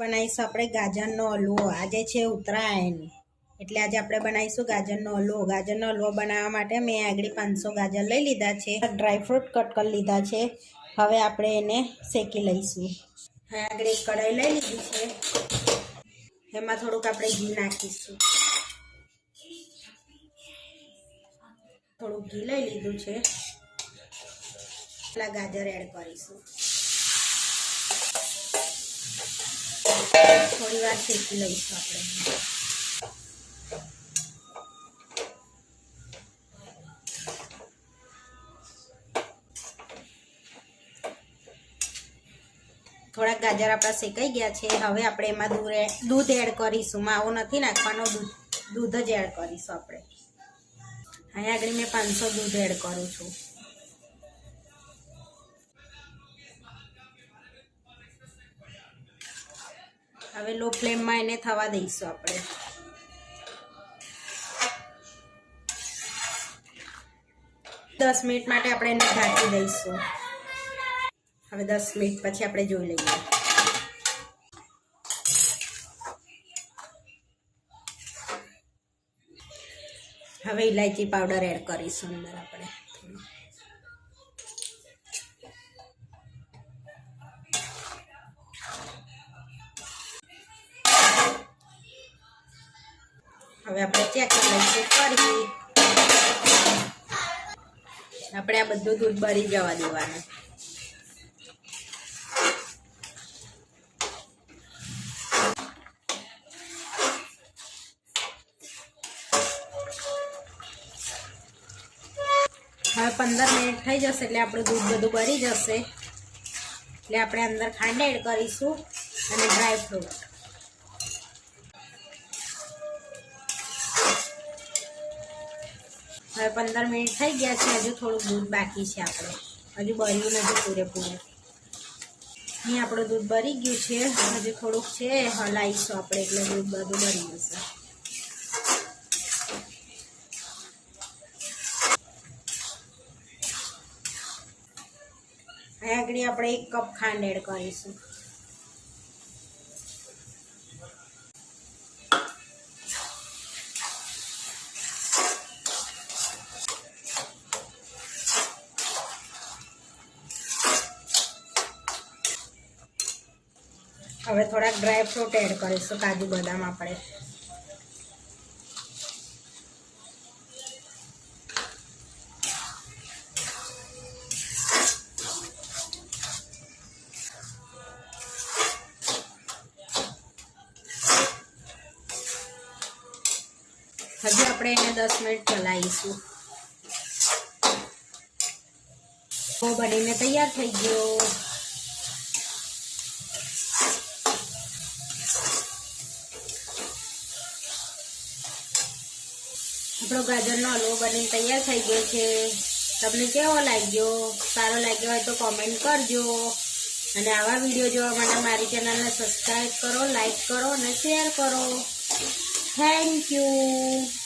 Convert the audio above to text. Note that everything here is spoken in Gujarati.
બનાવીશું આપણે ગાજરનો હલવો। આજે છે ઉત્તરાયણ, એટલે આજે આપણે બનાવીશું ગાજરનો હલવો। ગાજરનો હલવો બનાવવા માટે મેં આગળ 500 ગાજર લઈ લીધા છે, ડ્રાયફ્રૂટ કટ કરી લીધા છે। હવે આપણે એને શેકી લઈશું। હવે આગળ એક કઢાઈ લઈ લીધી છે, એમાં થોડુંક આપણે ઘી નાખીશું। થોડુંક ઘી લઈ લીધું છે, એટલા ગાજર એડ કરીશું। થોડી વાર શેકી લઈશું આપણે। થોડાક ગાજર આપણા શેકાઈ ગયા છે। હવે આપણે એમાં દૂધ એડ કરીશું। માવો નથી નાખવાનો, દૂધ જ એડ કરીશું આપણે। અહીંયા આગળ મેં 500 દૂધ એડ કરું છું। હવે લો ફ્લેમમાં એને થવા દઈશું આપણે। દસ મિનિટ માટે આપણે એને ઢાંકી દઈશું। હવે 10 મિનિટ પછી આપણે જોઈ લઈએ। હવે ઇલાયચી પાવડર એડ કરીશું અંદર આપણે। હવે આપણે ચેક કરી લઈશું ફરી। આપણે આ બધું દૂધ બળી જવા દેવાનું। હવે 15 મિનિટ થઈ જશે એટલે આપણું દૂધ બધું બળી જશે। એટલે આપણે અંદર ખાંડ એડ કરીશું અને ડ્રાયફ્રૂટ। હવે 15 મિનિટ થઈ ગયા છે, હજુ થોડુંક દૂધ બાકી છે આપણે, હજુ બળ્યું નથી પૂરેપૂરું। અહીં આપણું દૂધ બળી ગયું છે, હજુ થોડુંક છે, હલાવીશું આપણે એટલે દૂધ બધું બળી જશે। અહીં આગળ આપણે 1 કપ ખાંડ એડ કરીશું। હવે થોડાક ડ્રાય ફ્રૂટ એડ કરીશું, કાજુ બદામ આપણે। હજી આપણે એને 10 મિનિટ ચલાવીશું। બનીને તૈયાર થઈ ગયો। આપણો ગાજરનો હલવો બનીને તૈયાર થઈ ગયો છે। તમને કેવો લાગ્યો? સારો લાગ્યો હોય તો કોમેન્ટ કરજો, અને આવા વિડીયો જોવા માટે મારી ચેનલને સબસ્ક્રાઈબ કરો, લાઈક કરો અને શેર કરો। Thank you.